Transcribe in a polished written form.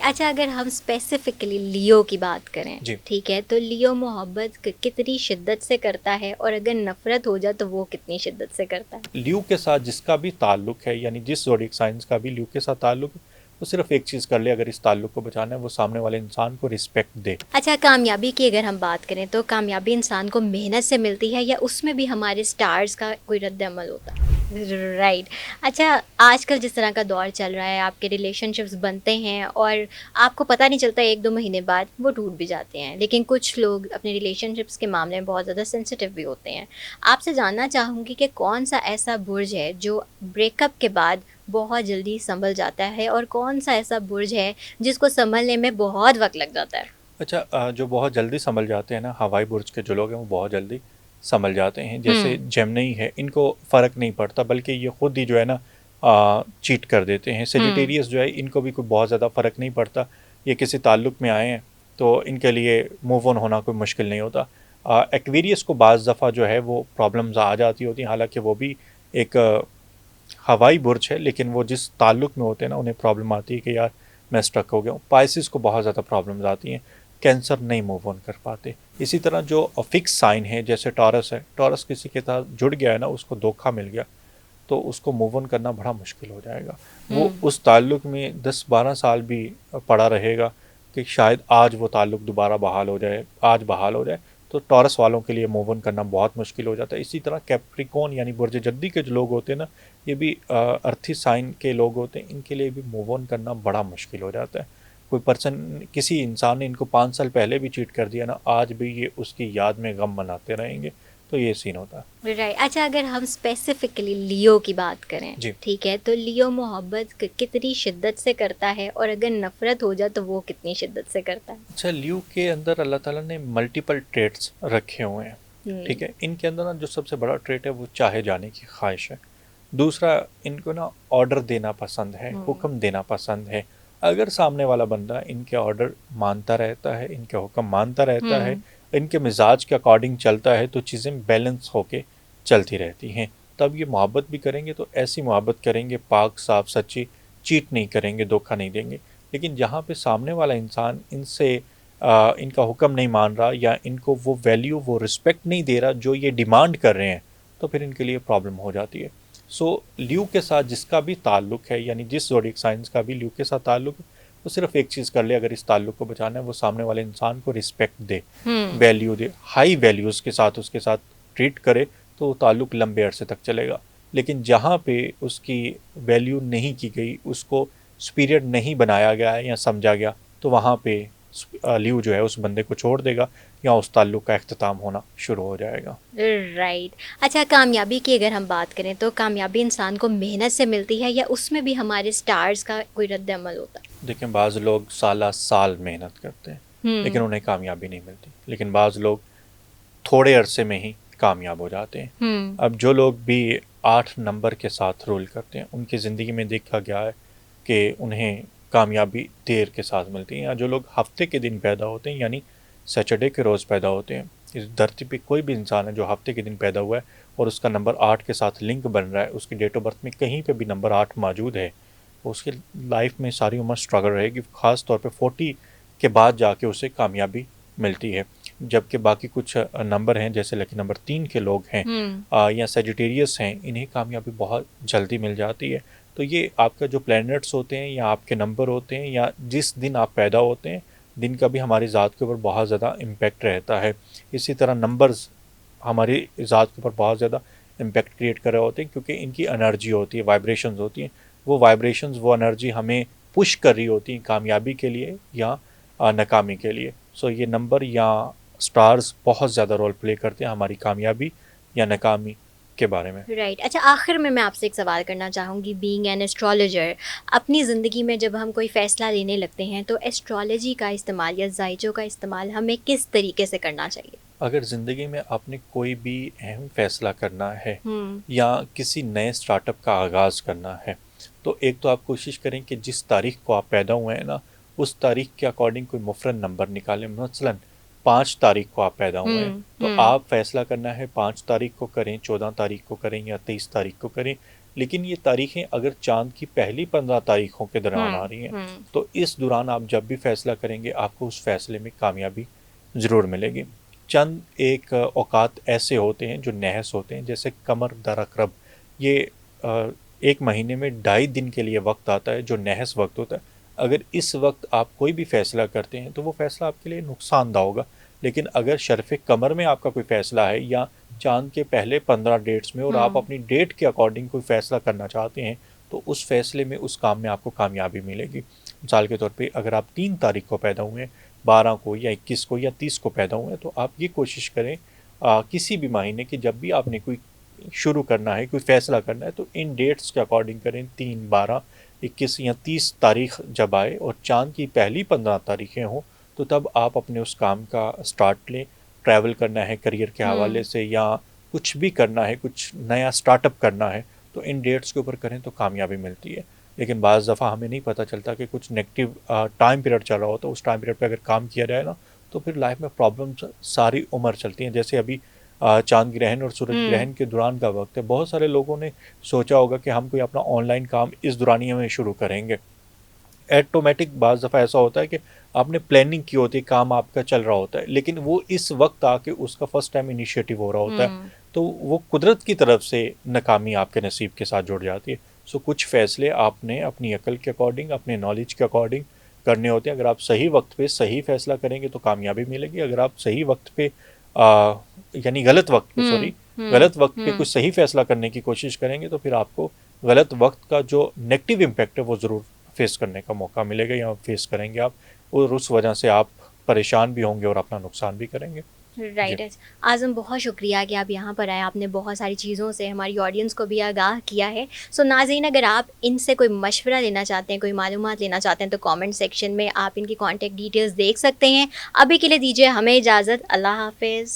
अच्छा, अगर हम स्पेसिफिकली लियो की बात करें, जी। ठीक है, तो लियो मोहब्बत कितनी शिद्दत से करता है, और अगर नफरत हो जाए तो वो कितनी शिद्दत से करता है? ल्यू के साथ जिसका भी ताल्लुक है, यानी जिस ज़ोडिएक साइंस का भी ल्यू के साथ ताल्लुक है, वो सिर्फ एक चीज़ कर ले अगर इस ताल्लुक को बचाना है, वो सामने वाले इंसान को रिस्पेक्ट दे। अच्छा, कामयाबी की अगर हम बात करें तो कामयाबी इंसान को मेहनत से मिलती है, या उसमें भी हमारे स्टार्स का कोई रद्द-अमल होता है? राइट। अच्छा, आजकल जिस तरह का दौर चल रहा है, आपके रिलेशनशिप्स बनते हैं और आपको पता नहीं चलता 1-2 महीने बाद वो टूट भी जाते हैं। लेकिन कुछ लोग अपने रिलेशनशिप्स के मामले में बहुत ज़्यादा सेंसिटिव भी होते हैं। आपसे जानना चाहूँगी कि कौन-सा ऐसा बुर्ज है जो ब्रेकअप के बाद बहुत जल्दी सँभल जाता है, और कौन-सा ऐसा बुर्ज है जिसको सँभलने में बहुत वक़्त लग जाता है? अच्छा, जो बहुत जल्दी संभल जाते हैं ना, हवाई बुर्ज के जो लोग हैं वो बहुत जल्दी संभल जाते हैं। जैसे हुँ, जेमिनी है, इनको फ़र्क नहीं पड़ता, बल्कि ये खुद ही जो है ना चीट कर देते हैं। हुँ, सेजिटेरियस जो है, इनको भी कोई बहुत ज़्यादा फ़र्क नहीं पड़ता। ये किसी ताल्लुक़ में आए हैं तो इनके लिए मूव ऑन होना कोई मुश्किल नहीं होता। एक्वेरियस को बाज़ दफ़ा जो है वो प्रॉब्लम्स आ जाती होती हैं, हालाँकि वो भी एक हवाई बुर्ज है, लेकिन वो जिस ताल्लुक़ में होते हैं ना, उन्हें प्रॉब्लम आती है कि यार मैं स्ट्रक हो गया हूँ। पाइसिस को बहुत ज़्यादा प्रॉब्लम्स आती हैं, कैंसर नहीं मूव ऑन कर पाते। इसी तरह जो फिक्स साइन है, जैसे टॉरस है, टॉरस किसी के साथ जुड़ गया है ना, उसको धोखा मिल गया, तो उसको मूव ऑन करना बड़ा मुश्किल हो जाएगा। वो हुँ। उस ताल्लुक़ में 10-12 साल भी पड़ा रहेगा कि शायद आज वो ताल्लुक़ दोबारा बहाल हो जाए, आज बहाल हो जाए। तो टॉरस वालों के लिए मूव ऑन करना बहुत मुश्किल हो जाता है। इसी तरह कैप्रिकॉर्न यानी बुर्ज जद्दी के जो लोग होते हैं ना, ये भी अर्थी साइन के लोग होते हैं, इनके लिए भी मूव ऑन करना बड़ा मुश्किल हो जाता है। कोई पर्सन, किसी इंसान ने इनको 5 साल पहले भी चीट कर दिया ना, आज भी ये उसकी याद में गम मनाते रहेंगे। तो ये सीन होता है। राइट। अच्छा, अगर हम स्पेसिफिकली लियो की बात करें, जी। ठीक है, तो लियो मोहब्बत कितनी शिद्दत से करता है, और अगर नफरत हो जाए तो वो कितनी शिद्दत से करता है? अच्छा, ल्यू के अंदर अल्लाह ताला ने मल्टीपल ट्रेट्स रखे हुए हैं। हम्म। ठीक है, इनके अंदर ना जो सबसे बड़ा ट्रेट है वो चाहे जाने की ख्वाहिश है। दूसरा, इनको ना ऑर्डर देना पसंद है, हम्म। हुक्म देना पसंद है। अगर सामने वाला बंदा इनके ऑर्डर मानता रहता है, इनके हुक्म मानता रहता है, हम्म। इनके मिजाज के अकॉर्डिंग चलता है, तो चीज़ें बैलेंस होके चलती रहती हैं। तब ये मोहब्बत भी करेंगे तो ऐसी मोहब्बत करेंगे, पाक साफ सच्ची, चीट नहीं करेंगे, धोखा नहीं देंगे। लेकिन जहाँ पे सामने वाला इंसान इनसे इनका हुक्म नहीं मान रहा, या इनको वो वैल्यू, वो रिस्पेक्ट नहीं दे रहा जो ये डिमांड कर रहे हैं, तो फिर इनके लिए प्रॉब्लम हो जाती है। सो ल्यू के साथ जिसका भी ताल्लुक है, यानी जिस ज़ोडिएक साइंस का भी ल्यू के साथ ताल्लुक है, वो सिर्फ एक चीज़ कर ले अगर इस ताल्लुक को बचाना है, वो सामने वाले इंसान को रिस्पेक्ट दे, हम्म। वैल्यू दे, हाई वैल्यूज़ के साथ उसके साथ ट्रीट करे, तो वो ताल्लुक लंबे अरसे तक चलेगा। लेकिन जहाँ पे उसकी वैल्यू नहीं की गई, उसको सुपीरियर नहीं बनाया गया है या समझा गया, तो वहाँ पे ल्यू जो है उस बंदे को छोड़ देगा, या उस ताल्लुक का अख्ताम होना शुरू हो जाएगा। राइट। अच्छा, कामयाबी की अगर हम बात करें तो कामयाबी इंसान को मेहनत से मिलती है, या उसमें भी हमारे स्टार्स का कोई रद्द-अमल होता है? देखें, बाज़ लोग साला साल मेहनत करते हैं, लेकिन हम्म। उन्हें कामयाबी नहीं मिलती। लेकिन बाज़ लोग थोड़े अरसे में ही कामयाब हो जाते हैं। हम्म। अब जो लोग भी 8 नंबर के साथ रूल करते हैं, उनकी ज़िंदगी में देखा गया है कि उन्हें कामयाबी देर के साथ मिलती है। या जो लोग हफ्ते के दिन पैदा होते हैं, यानी सैटरडे के रोज़ पैदा होते हैं, इस धरती पे कोई भी इंसान है जो हफ्ते के दिन पैदा हुआ है और उसका नंबर 8 के साथ लिंक बन रहा है, उसकी डेट ऑफ बर्थ में कहीं पे भी नंबर 8 मौजूद है, तो उसकी लाइफ में सारी उम्र स्ट्रगल रहेगी। ख़ास तौर पे 40 के बाद जाके उसे कामयाबी मिलती है। जबकि बाकी कुछ नंबर हैं, जैसे लकी नंबर 3 के लोग हैं, हम्म। या सेजिटेरियस हैं, इन्हें कामयाबी बहुत जल्दी मिल जाती है। तो ये आपका जो प्लैनेट्स होते हैं, या आपके नंबर होते हैं, या जिस दिन आप पैदा होते हैं, दिन का भी हमारी ज़ात के ऊपर बहुत ज़्यादा इम्पेक्ट रहता है। इसी तरह नंबर्स हमारी ज़ात के ऊपर बहुत ज़्यादा इम्पेक्ट क्रिएट कर रहे होते हैं, क्योंकि इनकी एनर्जी होती है, वाइब्रेशंस होती हैं। वो वाइब्रेशंस, वो एनर्जी हमें पुश कर रही होती हैं कामयाबी के लिए या नाकामी के लिए। सो ये नंबर या स्टार्स बहुत ज़्यादा रोल प्ले करते हैं हमारी कामयाबी या नाकामी के बारे में। राइट। अच्छा, आखिर में मैं आपसे एक सवाल करना चाहूँगी, बीइंग एन एस्ट्रोलॉजर, अपनी ज़िंदगी में जब हम कोई फ़ैसला लेने लगते हैं तो एस्ट्रोलॉजी का इस्तेमाल या ज़ाइचों का इस्तेमाल हमें किस तरीके से करना चाहिए? अगर ज़िंदगी में आपने कोई भी अहम फ़ैसला करना है, हुँ, या किसी नए स्टार्टअप का आगाज़ करना है, तो एक तो आप कोशिश करें कि जिस तारीख़ को आप पैदा हुए हैं ना, उस तारीख़ के अकॉर्डिंग कोई मुफ़रत नंबर निकालें। मसलन 5 तारीख़ को आप पैदा हुए हैं, हुँ, तो हुँ, आप फ़ैसला करना है 5 तारीख़ को करें, 14 तारीख़ को करें, या 23 तारीख़ को करें। लेकिन ये तारीखें अगर चाँद की पहली 15 तारीखों के दौरान आ रही हैं, हम्म। तो इस दौरान आप जब भी फैसला करेंगे आपको उस फैसले में कामयाबी ज़रूर मिलेगी। चंद एक औकात ऐसे होते हैं जो नहस होते हैं, जैसे कमर दर अकरब, ये एक महीने में 2.5 दिन के लिए वक्त आता है जो नहस वक्त होता है। अगर इस वक्त आप कोई भी फैसला करते हैं तो वो फैसला आपके लिए नुकसानदा होगा, लेकिन अगर शर्फ़ कमर में आपका कोई फैसला है या चांद के पहले 15 डेट्स में और आप हम्म। अपनी डेट के अकॉर्डिंग कोई फैसला करना चाहते हैं, तो उस फैसले में उस काम में आपको कामयाबी मिलेगी। मिसाल के तौर पे अगर आप 3 तारीख को पैदा हुए हैं, 12 को या 21 को या 30 को पैदा हुए हैं, तो आप ये कोशिश करें किसी भी महीने की जब भी आपने कोई शुरू करना है, कोई फैसला करना है, तो इन डेट्स के अकॉर्डिंग करें। 3, 12, 21 या 30 तारीख जब आए और चांद की पहली 15 तारीखें हों, तो तब आप अपने उस काम का स्टार्ट लें। ट्रैवल करना है करियर के हवाले हम्म। से या कुछ भी करना है, कुछ नया स्टार्टअप करना है, तो इन डेट्स के ऊपर करें तो कामयाबी मिलती है। लेकिन बाज़ दफ़ा हमें नहीं पता चलता कि कुछ नेगेटिव टाइम पीरियड चल रहा होता है, उस टाइम पीरियड पे अगर काम किया जाए ना, तो फिर लाइफ में प्रॉब्लम्स सारी उम्र चलती हैं। जैसे अभी चांद ग्रहण और सूरज हम्म। ग्रहण के दौरान का वक्त है, बहुत सारे लोगों ने सोचा होगा कि हम कोई अपना ऑनलाइन काम इस दौरानिए में शुरू करेंगे। ऑटोमेटिक बाज़ दफ़ा ऐसा होता है कि आपने प्लानिंग की होती है, काम आपका चल रहा होता है, लेकिन वो इस वक्त आके उसका फर्स्ट टाइम इनिशिएटिव हो रहा होता है, हम्म। तो वो कुदरत की तरफ से नाकामी आपके नसीब के साथ जुड़ जाती है। सो कुछ फ़ैसले आपने अपनी अकल के अकॉर्डिंग, अपने नॉलेज के अकॉर्डिंग करने होते हैं। अगर आप सही वक्त पे सही फ़ैसला करेंगे तो कामयाबी मिलेगी। अगर आप सही वक्त पे यानी गलत वक्त पे, हम्म। सॉरी, हम्म। गलत वक्त पे हम्म। कुछ सही फ़ैसला करने की कोशिश करेंगे, तो फिर आपको गलत वक्त का जो नेगेटिव इम्पैक्ट है वो ज़रूर फेस करने का मौका मिलेगा या फेस करेंगे आप, और उस वजह से आप परेशान भी होंगे और अपना नुकसान भी करेंगे। जी। राइट है। आज़म, बहुत शुक्रिया कि आप यहाँ पर आए, आपने बहुत सारी चीज़ों से हमारी ऑडियंस को भी आगाह किया है। सो नाज़रीन, अगर आप इनसे कोई मशवरा लेना चाहते हैं, कोई मालूमात लेना चाहते हैं, तो कमेंट सेक्शन में आप इनकी कॉन्टैक्ट डिटेल्स देख सकते हैं। अभी के लिए दीजिए हमें इजाज़त। अल्लाह हाफ़िज़।